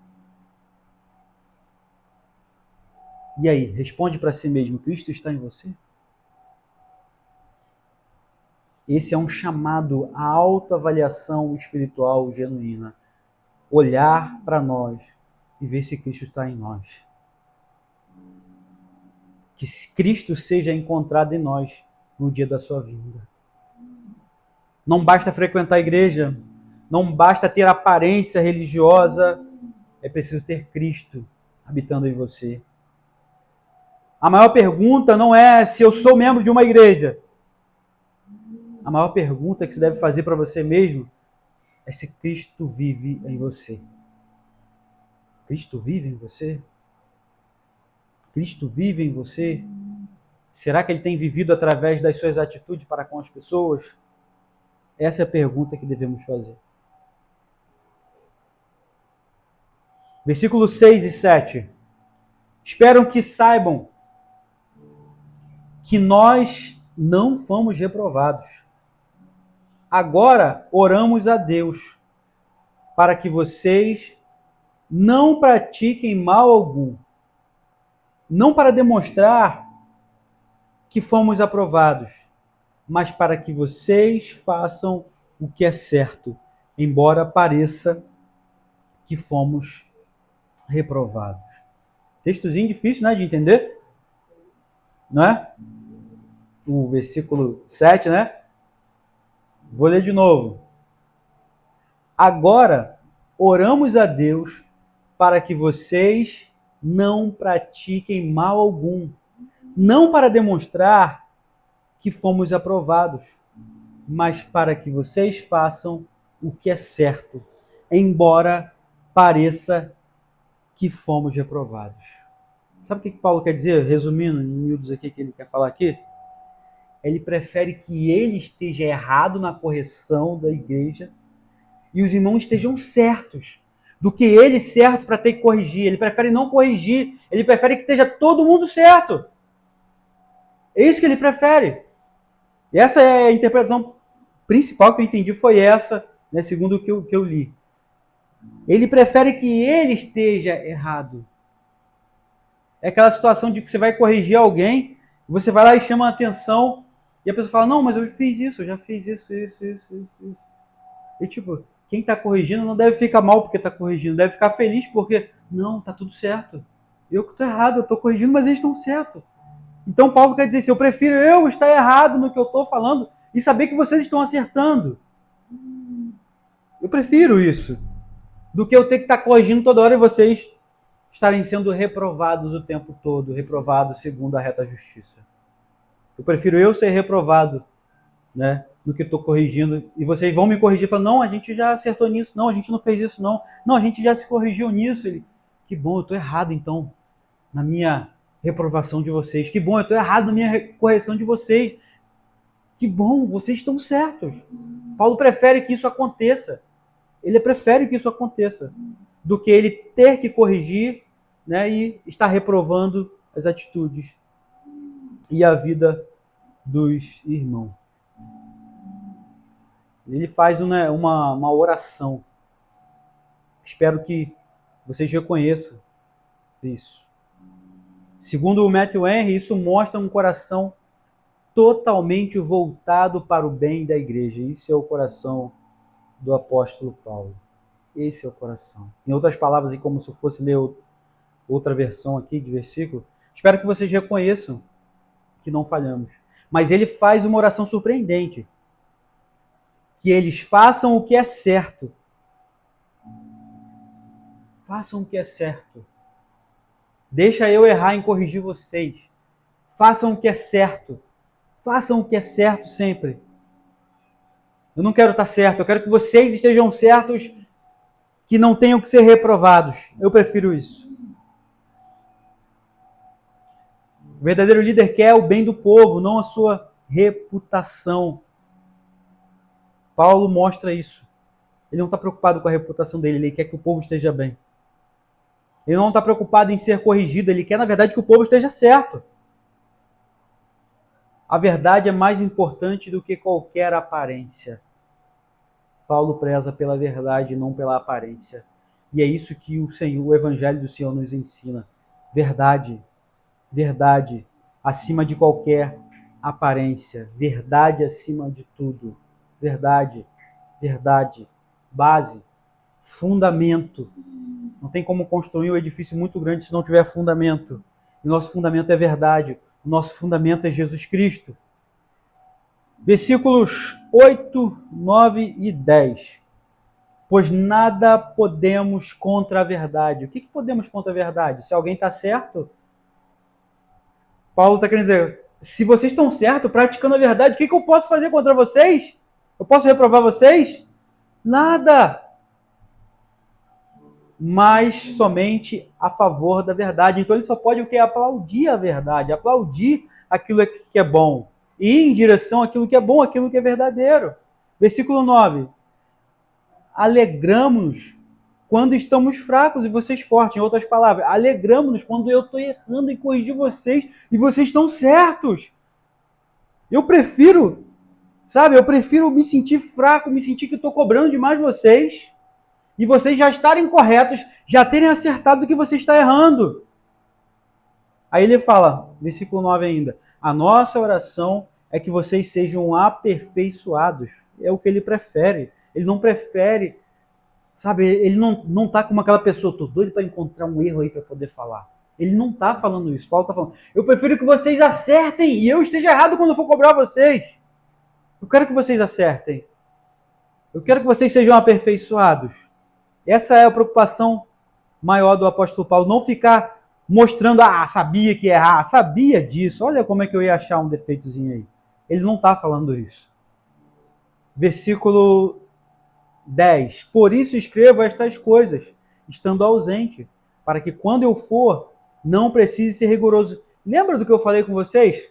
E aí, responde para si mesmo, Cristo está em você? Esse é um chamado à autoavaliação espiritual genuína. Olhar para nós e ver se Cristo está em nós. Que Cristo seja encontrado em nós no dia da sua vinda. Não basta frequentar a igreja, não basta ter aparência religiosa, é preciso ter Cristo habitando em você. A maior pergunta não é se eu sou membro de uma igreja. A maior pergunta que você deve fazer para você mesmo é se Cristo vive em você. Cristo vive em você? Cristo vive em você? Será que ele tem vivido através das suas atitudes para com as pessoas? Essa é a pergunta que devemos fazer. Versículos 6 e 7. Espero que saibam que nós não fomos reprovados. Agora oramos a Deus para que vocês não pratiquem mal algum, não para demonstrar que fomos aprovados, mas para que vocês façam o que é certo, embora pareça que fomos reprovados. Textozinho difícil, né, de entender? Não é? O versículo 7, né? Vou ler de novo. Agora, oramos a Deus para que vocês não pratiquem mal algum, não para demonstrar que fomos aprovados, mas para que vocês façam o que é certo, embora pareça que fomos reprovados. Sabe o que Paulo quer dizer? Resumindo, em miúdos aqui, que ele quer falar aqui? Ele prefere que ele esteja errado na correção da igreja e os irmãos estejam certos, do que ele certo para ter que corrigir. Ele prefere não corrigir, ele prefere que esteja todo mundo certo. É isso que ele prefere. E essa é a interpretação principal que eu entendi, foi essa, né, segundo o que eu li. Ele prefere que ele esteja errado. É aquela situação de que você vai corrigir alguém, você vai lá e chama a atenção, e a pessoa fala, não, mas eu fiz isso, eu já fiz isso. E tipo, quem está corrigindo não deve ficar mal porque está corrigindo, deve ficar feliz porque, não, tá tudo certo. Eu que estou errado, eu estou corrigindo, mas eles estão certos. Então Paulo quer dizer assim, eu prefiro eu estar errado no que eu estou falando e saber que vocês estão acertando. Eu prefiro isso, do que eu ter que estar corrigindo toda hora e vocês estarem sendo reprovados o tempo todo, reprovados segundo a reta justiça. Eu prefiro eu ser reprovado, né, do que estou corrigindo, e vocês vão me corrigir, falando, não, a gente já acertou nisso, não, a gente não fez isso, não, a gente já se corrigiu nisso. Ele, que bom, eu estou errado então, na minha reprovação de vocês, que bom, eu estou errado na minha correção de vocês, que bom, vocês estão certos. Paulo prefere que isso aconteça, ele prefere que isso aconteça, do que ele ter que corrigir, né, e estar reprovando as atitudes e a vida dos irmãos. Ele faz uma oração. Espero que vocês reconheçam isso. Segundo o Matthew Henry, isso mostra um coração totalmente voltado para o bem da igreja. Isso é o coração do apóstolo Paulo. Esse é o coração. Em outras palavras, e como se eu fosse ler outra versão aqui de versículo, espero que vocês reconheçam que não falhamos. Mas ele faz uma oração surpreendente. Que eles façam o que é certo. Façam o que é certo. Deixa eu errar em corrigir vocês. Façam o que é certo. Façam o que é certo sempre. Eu não quero estar certo, eu quero que vocês estejam certos, que não tenham que ser reprovados. Eu prefiro isso. O verdadeiro líder quer o bem do povo, não a sua reputação. Paulo mostra isso. Ele não está preocupado com a reputação dele, ele quer que o povo esteja bem. Ele não está preocupado em ser corrigido, ele quer, na verdade, que o povo esteja certo. A verdade é mais importante do que qualquer aparência. Paulo preza pela verdade, não pela aparência. E é isso que o Evangelho do Senhor nos ensina. Verdade. Verdade acima de qualquer aparência. Verdade acima de tudo. Verdade. Verdade. Base. Fundamento. Não tem como construir um edifício muito grande se não tiver fundamento. E nosso fundamento é verdade. O nosso fundamento é Jesus Cristo. Versículos 8, 9 e 10. Pois nada podemos contra a verdade. O que podemos contra a verdade? Se alguém está certo, Paulo está querendo dizer, se vocês estão certos, praticando a verdade, o que eu posso fazer contra vocês? Eu posso reprovar vocês? Nada! Mas somente a favor da verdade. Então ele só pode o quê? Aplaudir a verdade, aplaudir aquilo que é bom. E ir em direção àquilo que é bom, àquilo que é verdadeiro. Versículo 9. Alegramos-nos quando estamos fracos e vocês fortes. Em outras palavras, alegramos-nos quando eu estou errando em corrigir vocês e vocês estão certos. Eu prefiro me sentir fraco, me sentir que estou cobrando demais vocês e vocês já estarem corretos, já terem acertado que você está errando. Aí ele fala, versículo 9 ainda, a nossa oração é que vocês sejam aperfeiçoados. É o que ele prefere. Ele não prefere, ele não está como aquela pessoa, estou doido para encontrar um erro aí para poder falar. Ele não está falando isso. Paulo está falando, eu prefiro que vocês acertem e eu esteja errado quando eu for cobrar vocês. Eu quero que vocês acertem. Eu quero que vocês sejam aperfeiçoados. Essa é a preocupação maior do apóstolo Paulo. Não ficar mostrando, sabia que ia errar, sabia disso, olha como é que eu ia achar um defeitozinho aí. Ele não está falando isso. Versículo 10. Por isso escrevo estas coisas, estando ausente, para que quando eu for, não precise ser rigoroso. Lembra do que eu falei com vocês?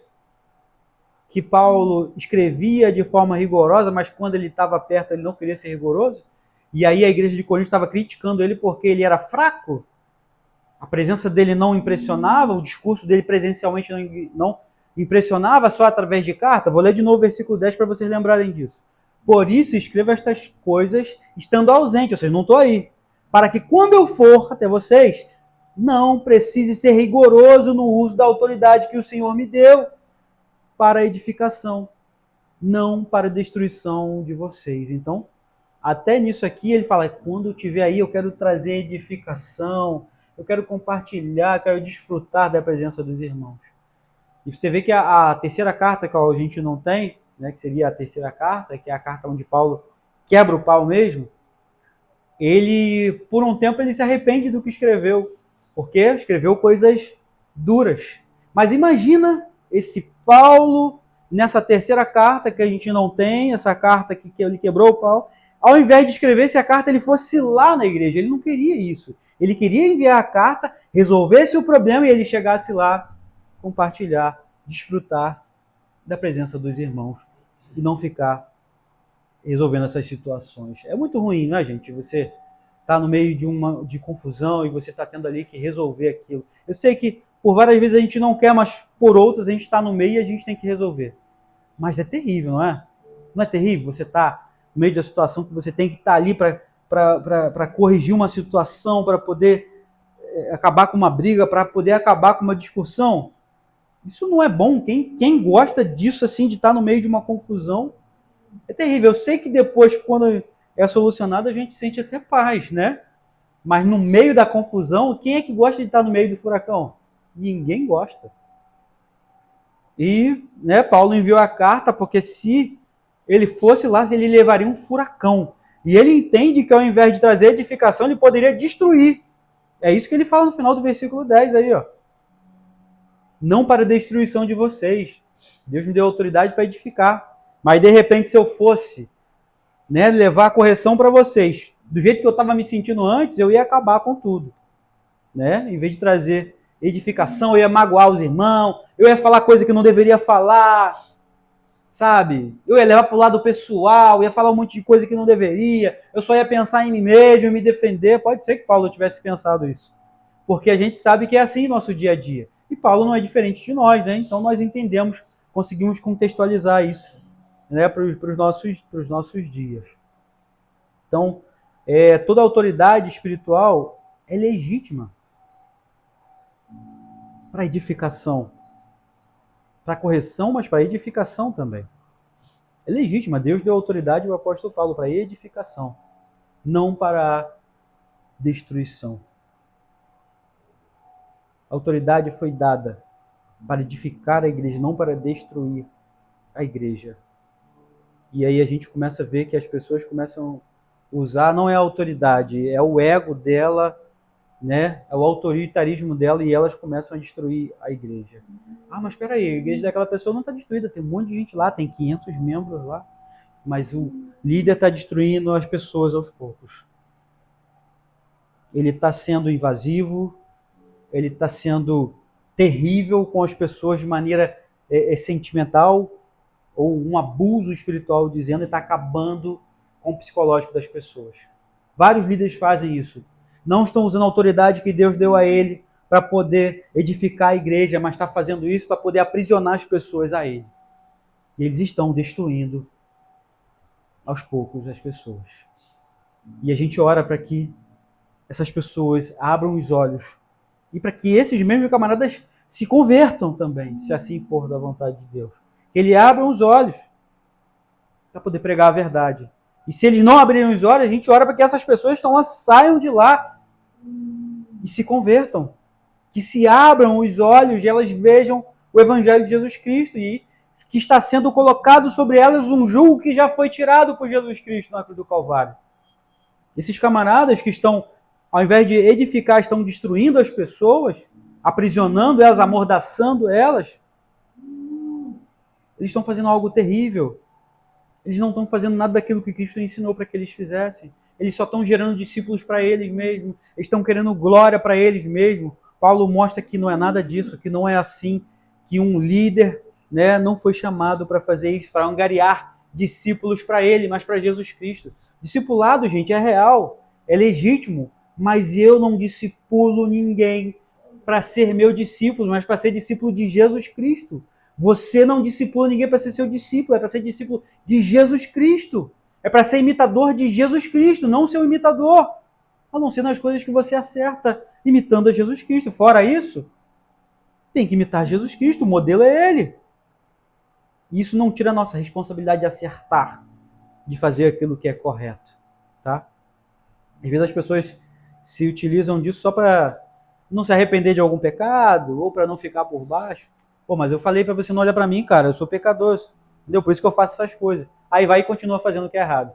Que Paulo escrevia de forma rigorosa, mas quando ele estava perto ele não queria ser rigoroso? E aí a igreja de Corinto estava criticando ele porque ele era fraco? A presença dele não impressionava, o discurso dele presencialmente não impressionava só através de carta? Vou ler de novo o versículo 10 para vocês lembrarem disso. Por isso escreva estas coisas estando ausente, ou seja, não estou aí. Para que quando eu for até vocês, não precise ser rigoroso no uso da autoridade que o Senhor me deu para a edificação, não para a destruição de vocês. Então, até nisso aqui ele fala, quando eu estiver aí eu quero trazer edificação, eu quero compartilhar, quero desfrutar da presença dos irmãos. E você vê que a terceira carta que a gente não tem, né, que seria a terceira carta, que é a carta onde Paulo quebra o pau mesmo, ele, por um tempo, ele se arrepende do que escreveu, porque escreveu coisas duras. Mas imagina esse Paulo, nessa terceira carta que a gente não tem, essa carta que ele quebrou o pau, ao invés de escrever essa carta, ele fosse lá na igreja. Ele não queria isso. Ele queria enviar a carta, resolvesse o problema e ele chegasse lá, compartilhar, desfrutar da presença dos irmãos e não ficar resolvendo essas situações. É muito ruim, não é, gente? Você está no meio de confusão e você está tendo ali que resolver aquilo. Eu sei que por várias vezes a gente não quer, mas por outras a gente está no meio e a gente tem que resolver. Mas é terrível, não é? Não é terrível você estar no meio da situação que você tem que estar ali para corrigir uma situação, para poder acabar com uma briga, para poder acabar com uma discussão? Isso não é bom. Quem gosta disso, assim, de estar no meio de uma confusão, é terrível. Eu sei que depois, quando é solucionado, a gente sente até paz, né? Mas no meio da confusão, quem é que gosta de estar no meio do furacão? Ninguém gosta. E, né, Paulo enviou a carta porque se ele fosse lá, ele levaria um furacão. E ele entende que ao invés de trazer edificação, ele poderia destruir. É isso que ele fala no final do versículo 10 aí, ó. Não para a destruição de vocês. Deus me deu autoridade para edificar. Mas de repente, se eu fosse, né, levar a correção para vocês, do jeito que eu estava me sentindo antes, eu ia acabar com tudo. Né? Em vez de trazer edificação, eu ia magoar os irmãos, eu ia falar coisa que não deveria falar, sabe? Eu ia levar para o lado pessoal, ia falar um monte de coisa que não deveria, eu só ia pensar em mim mesmo, em me defender. Pode ser que Paulo tivesse pensado isso. Porque a gente sabe que é assim no nosso dia a dia. E Paulo não é diferente de nós, né? Então nós entendemos, conseguimos contextualizar isso, né, para os nossos dias. Então, toda autoridade espiritual é legítima para edificação, para correção, mas para edificação também. É legítima. Deus deu autoridade ao apóstolo Paulo para edificação, não para a destruição. A autoridade foi dada para edificar a igreja, não para destruir a igreja. E aí a gente começa a ver que as pessoas começam a usar, não é a autoridade, é o ego dela, né? É o autoritarismo dela, e elas começam a destruir a igreja. Ah, mas espera aí, a igreja daquela pessoa não está destruída, tem um monte de gente lá, tem 500 membros lá, mas o líder está destruindo as pessoas aos poucos. Ele está sendo invasivo, ele está sendo terrível com as pessoas de maneira sentimental, ou um abuso espiritual, dizendo, e está acabando com o psicológico das pessoas. Vários líderes fazem isso. Não estão usando a autoridade que Deus deu a ele para poder edificar a igreja, mas está fazendo isso para poder aprisionar as pessoas a ele. E eles estão destruindo aos poucos as pessoas. E a gente ora para que essas pessoas abram os olhos e para que esses mesmos camaradas se convertam também, se assim for da vontade de Deus. Que ele abra os olhos para poder pregar a verdade. E se eles não abrirem os olhos, a gente ora para que essas pessoas estão lá, saiam de lá e se convertam. Que se abram os olhos e elas vejam o Evangelho de Jesus Cristo e que está sendo colocado sobre elas um jugo que já foi tirado por Jesus Cristo na cruz do Calvário. Esses camaradas que estão, ao invés de edificar, estão destruindo as pessoas, aprisionando elas, amordaçando elas, eles estão fazendo algo terrível. Eles não estão fazendo nada daquilo que Cristo ensinou para que eles fizessem. Eles só estão gerando discípulos para eles mesmos. Eles estão querendo glória para eles mesmos. Paulo mostra que não é nada disso, que não é assim, que um líder, né, não foi chamado para fazer isso, para angariar discípulos para ele, mas para Jesus Cristo. Discipulado, gente, é real, é legítimo, mas eu não discipulo ninguém para ser meu discípulo, mas para ser discípulo de Jesus Cristo. Você não discipula ninguém para ser seu discípulo, é para ser discípulo de Jesus Cristo. É para ser imitador de Jesus Cristo, não seu imitador. A não ser nas coisas que você acerta, imitando a Jesus Cristo. Fora isso, tem que imitar Jesus Cristo, o modelo é Ele. E isso não tira a nossa responsabilidade de acertar, de fazer aquilo que é correto. Tá? Às vezes as pessoas se utilizam disso só para não se arrepender de algum pecado, ou para não ficar por baixo. Pô, mas eu falei para você não olhar para mim, cara, eu sou pecador, entendeu? Por isso que eu faço essas coisas. Aí vai e continua fazendo o que é errado.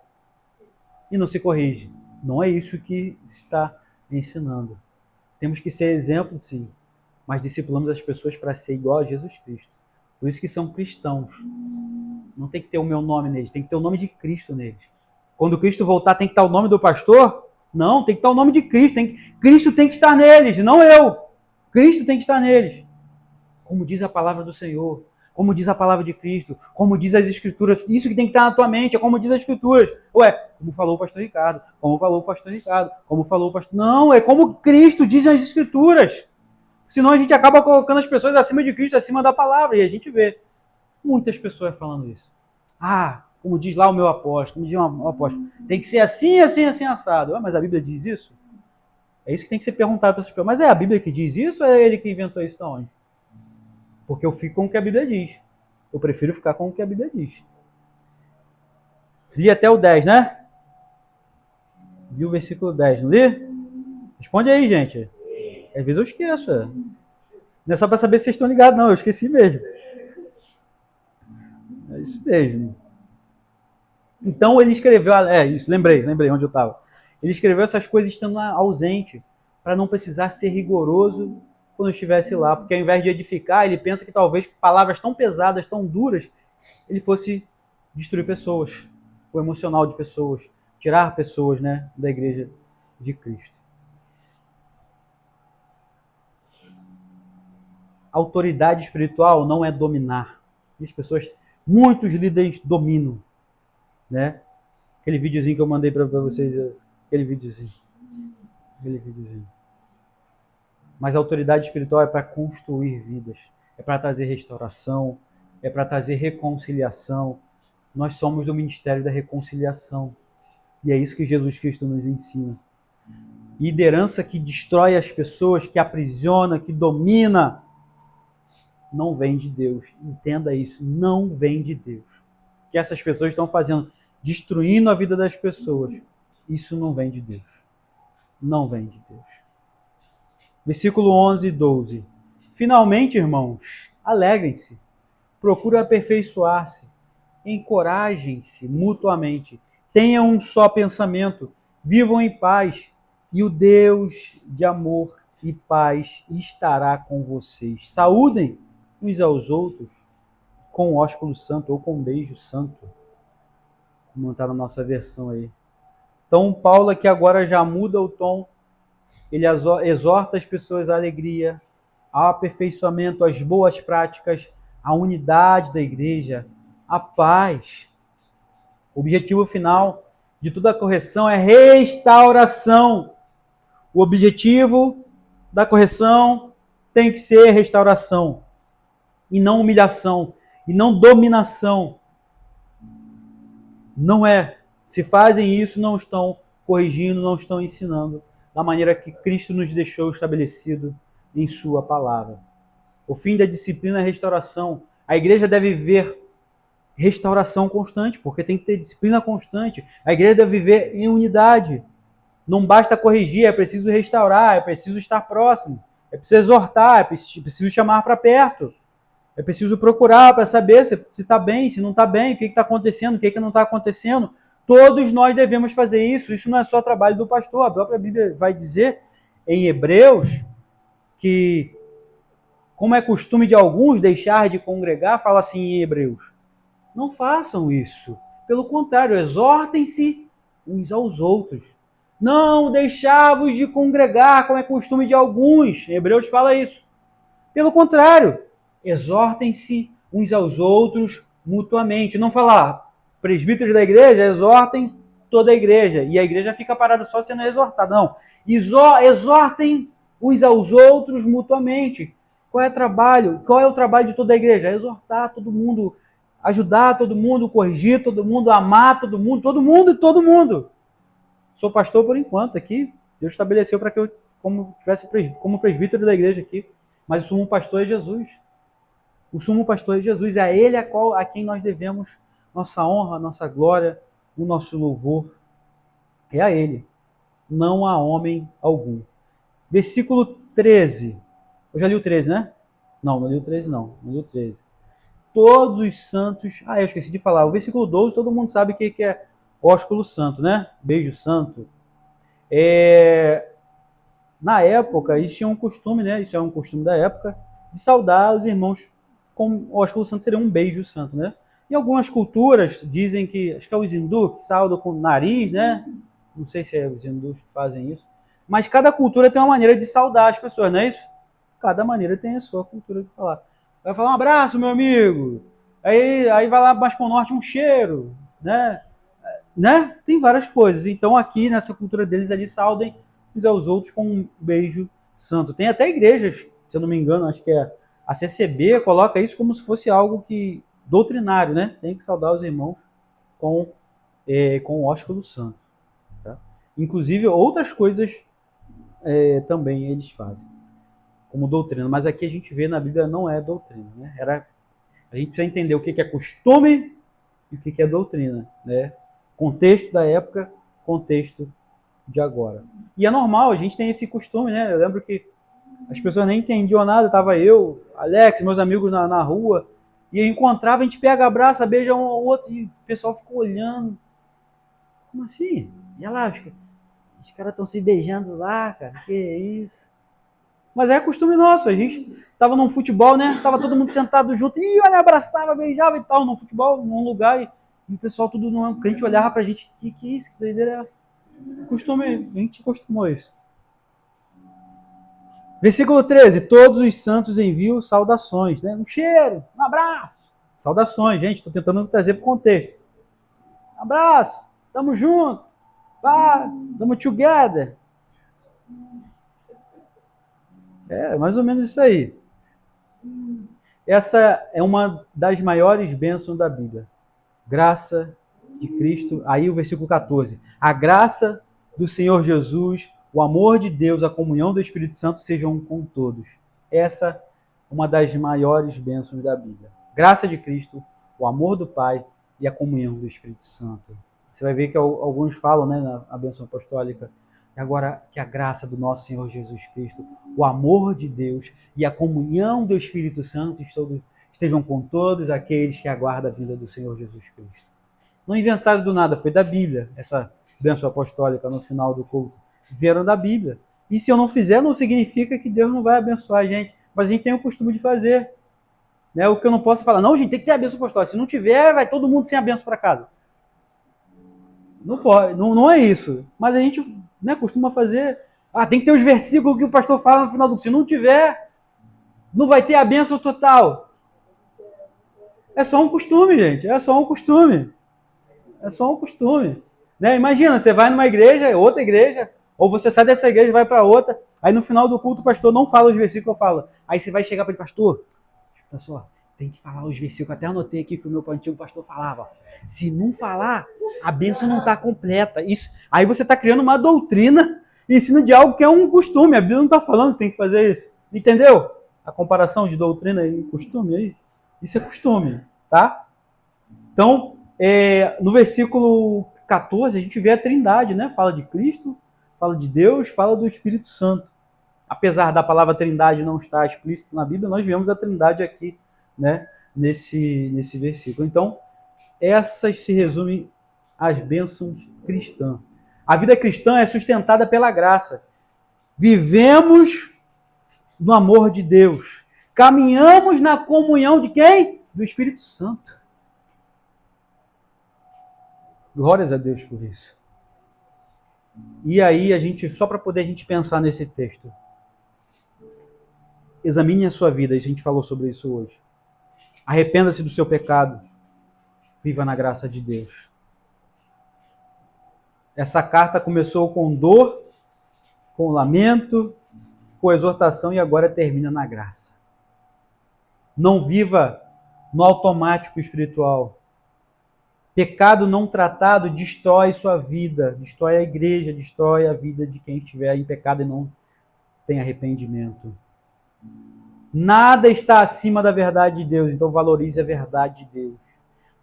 E não se corrige. Não é isso que está ensinando. Temos que ser exemplo, sim, mas discipulamos as pessoas para ser igual a Jesus Cristo. Por isso que são cristãos. Não tem que ter o meu nome neles, tem que ter o nome de Cristo neles. Quando Cristo voltar, tem que estar o nome do pastor? Não, tem que estar o nome de Cristo. Cristo tem que estar neles, não eu. Cristo tem que estar neles. Como diz a palavra do Senhor, como diz a palavra de Cristo, como diz as Escrituras, isso que tem que estar na tua mente, é como diz as Escrituras. Ué, como falou o pastor Ricardo, como falou o pastor Ricardo, como falou o pastor... Não, é como Cristo diz nas Escrituras. Senão a gente acaba colocando as pessoas acima de Cristo, acima da palavra, e a gente vê muitas pessoas falando isso. Ah, como diz lá o meu apóstolo, como diz o apóstolo, tem que ser assim, assim, assim, assado. Ah, mas a Bíblia diz isso? É isso que tem que ser perguntado para essas pessoas. Mas é a Bíblia que diz isso ou é ele que inventou isso de onde? Porque eu fico com o que a Bíblia diz. Eu prefiro ficar com o que a Bíblia diz. Li até o 10, né? Li o versículo 10, não li? Responde aí, gente. Às vezes eu esqueço. Não é só para saber se vocês estão ligados, não. Eu esqueci mesmo. É isso mesmo. Então ele escreveu... isso, lembrei onde eu estava. Ele escreveu essas coisas estando ausente, para não precisar ser rigoroso quando estivesse lá. Porque ao invés de edificar, ele pensa que talvez palavras tão pesadas, tão duras, ele fosse destruir pessoas, o emocional de pessoas, tirar pessoas, né, da igreja de Cristo. Autoridade espiritual não é dominar. As pessoas, muitos líderes dominam, né? Aquele videozinho que eu mandei para vocês, aquele videozinho. Mas a autoridade espiritual é para construir vidas, é para trazer restauração, é para trazer reconciliação. Nós somos do ministério da reconciliação. E é isso que Jesus Cristo nos ensina. Liderança que destrói as pessoas, que aprisiona, que domina, não vem de Deus. Entenda isso, não vem de Deus. O que essas pessoas estão fazendo, destruindo a vida das pessoas, isso não vem de Deus. Não vem de Deus. Versículo 11 e 12. Finalmente, irmãos, alegrem-se, procurem aperfeiçoar-se, encorajem-se mutuamente, tenham um só pensamento, vivam em paz, e o Deus de amor e paz estará com vocês. Saúdem uns aos outros com o ósculo santo ou com um beijo santo, como está na nossa versão aí. Então, Paulo aqui agora já muda o tom, ele exorta as pessoas à alegria, ao aperfeiçoamento, às boas práticas, à unidade da igreja, à paz. O objetivo final de toda a correção é restauração. O objetivo da correção tem que ser restauração, e não humilhação, e não dominação. Não é. Se fazem isso, não estão corrigindo, não estão ensinando da maneira que Cristo nos deixou estabelecido em sua palavra. O fim da disciplina é a restauração. A igreja deve viver restauração constante, porque tem que ter disciplina constante. A igreja deve viver em unidade. Não basta corrigir, é preciso restaurar, é preciso estar próximo, é preciso exortar, é preciso chamar para perto, é preciso procurar para saber se está bem, se não está bem, o que está acontecendo, o que não está acontecendo. Todos nós devemos fazer isso. Isso não é só trabalho do pastor. A própria Bíblia vai dizer em Hebreus que, como é costume de alguns deixar de congregar, fala assim em Hebreus, não façam isso. Pelo contrário, exortem-se uns aos outros. Não deixai-vos de congregar, como é costume de alguns. Em Hebreus fala isso. Pelo contrário, exortem-se uns aos outros mutuamente. Não falar, presbíteros da igreja, exortem toda a igreja. E a igreja fica parada só sendo exortada. Não. Exortem uns aos outros mutuamente. Qual é o trabalho? Qual é o trabalho de toda a igreja? Exortar todo mundo, ajudar todo mundo, corrigir todo mundo, amar todo mundo, todo mundo e todo mundo. Sou pastor por enquanto aqui. Deus estabeleceu para que eu tivesse como presbítero da igreja aqui. Mas o sumo pastor é Jesus. O sumo pastor é Jesus. É a Ele a quem nós devemos nossa honra, nossa glória, o nosso louvor. É a Ele. Não a homem algum. Versículo 13. Eu já li o 13, né? Não li o 13 não. Não li o 13. Todos os santos... eu esqueci de falar. O versículo 12, todo mundo sabe o que é ósculo santo, né? Beijo santo. Na época, eles tinham um costume, né? Isso é um costume da época, de saudar os irmãos com o ósculo santo, seria um beijo santo, né? Em algumas culturas dizem que, acho que é os hindus que saudam com o nariz, né? Não sei se é os hindus que fazem isso. Mas cada cultura tem uma maneira de saudar as pessoas, não é isso? Cada maneira tem a sua cultura de falar. Vai falar um abraço, meu amigo. Aí vai lá mais para o norte um cheiro, né? Tem várias coisas. Então aqui nessa cultura deles ali saudem uns aos outros com um beijo santo. Tem até igrejas, se eu não me engano, acho que é a CCB, coloca isso como se fosse algo que doutrinário, né? Tem que saudar os irmãos com o ósculo santo. Tá? Inclusive outras coisas também eles fazem como doutrina. Mas aqui a gente vê na Bíblia não é doutrina, né? A gente precisa entender o que é costume e o que é doutrina, né? Contexto da época, contexto de agora. E é normal, a gente tem esse costume, né? Eu lembro que as pessoas nem entendiam nada, tava eu, Alex, meus amigos na rua, e eu encontrava, a gente pega, abraça, beija um ao outro, e o pessoal ficou olhando. Como assim? E lá, os caras estão se beijando lá, cara, que isso? Mas é costume nosso, a gente tava num futebol, né? Tava todo mundo sentado junto, e olha, abraçava, beijava e tal, num futebol, num lugar, e o pessoal tudo num crente olhava pra gente, que isso, que doideira é essa? Costume, a gente acostumou isso. Versículo 13, todos os santos enviam saudações, né? Um cheiro, um abraço. Saudações, gente, estou tentando trazer para o contexto. Um abraço, tamo junto, pá, tamo together. É, mais ou menos isso aí. Essa é uma das maiores bênçãos da Bíblia. Graça de Cristo. Aí o versículo 14. A graça do Senhor Jesus, o amor de Deus, a comunhão do Espírito Santo sejam com todos. Essa é uma das maiores bênçãos da Bíblia. Graça de Cristo, o amor do Pai e a comunhão do Espírito Santo. Você vai ver que alguns falam, né, na bênção apostólica, agora que a graça do nosso Senhor Jesus Cristo, o amor de Deus e a comunhão do Espírito Santo estejam com todos aqueles que aguardam a vinda do Senhor Jesus Cristo. Não inventaram do nada, foi da Bíblia, essa bênção apostólica no final do culto. Vieram da Bíblia. E se eu não fizer, não significa que Deus não vai abençoar a gente. Mas a gente tem o costume de fazer. Né? O que eu não posso falar, não, gente, tem que ter a bênção apostólica. Se não tiver, vai todo mundo sem a bênção para casa. Não pode, não é isso. Mas a gente, né, costuma fazer. Ah, tem que ter os versículos que o pastor fala no final do culto. Se não tiver, não vai ter a bênção total. É só um costume, gente. É só um costume. É só um costume. Né? Imagina, você vai numa igreja, outra igreja, ou você sai dessa igreja e vai para outra, aí no final do culto o pastor não fala os versículos que eu falo. Aí você vai chegar para ele, pastor, escuta só, tem que falar os versículos. Até anotei aqui que o meu antigo pastor falava. Se não falar, a bênção não está completa. Isso. Aí você está criando uma doutrina e ensina de algo que é um costume. A Bíblia não está falando que tem que fazer isso. Entendeu? A comparação de doutrina e costume aí. Isso é costume, tá? Então, no versículo 14, a gente vê a trindade, né? Fala de Cristo, fala de Deus, fala do Espírito Santo. Apesar da palavra trindade não estar explícita na Bíblia, nós vemos a trindade aqui, né? Nesse versículo. Então, essas se resumem às bênçãos cristãs. A vida cristã é sustentada pela graça. Vivemos no amor de Deus. Caminhamos na comunhão de quem? Do Espírito Santo. Glórias a Deus por isso. E aí, só para poder a gente pensar nesse texto, examine a sua vida, a gente falou sobre isso hoje. Arrependa-se do seu pecado. Viva na graça de Deus. Essa carta começou com dor, com lamento, com exortação e agora termina na graça. Não viva no automático espiritual. Pecado não tratado destrói sua vida, destrói a igreja, destrói a vida de quem estiver em pecado e não tem arrependimento. Nada está acima da verdade de Deus, então valorize a verdade de Deus.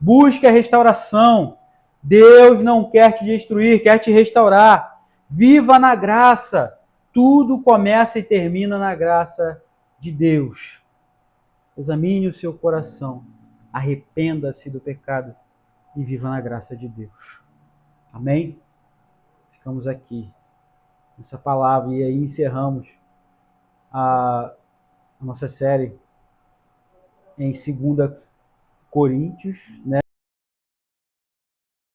Busque a restauração. Deus não quer te destruir, quer te restaurar. Viva na graça. Tudo começa e termina na graça de Deus. Examine o seu coração. Arrependa-se do pecado e viva na graça de Deus. Amém? Ficamos aqui nessa palavra e aí encerramos a nossa série em 2 Coríntios, né?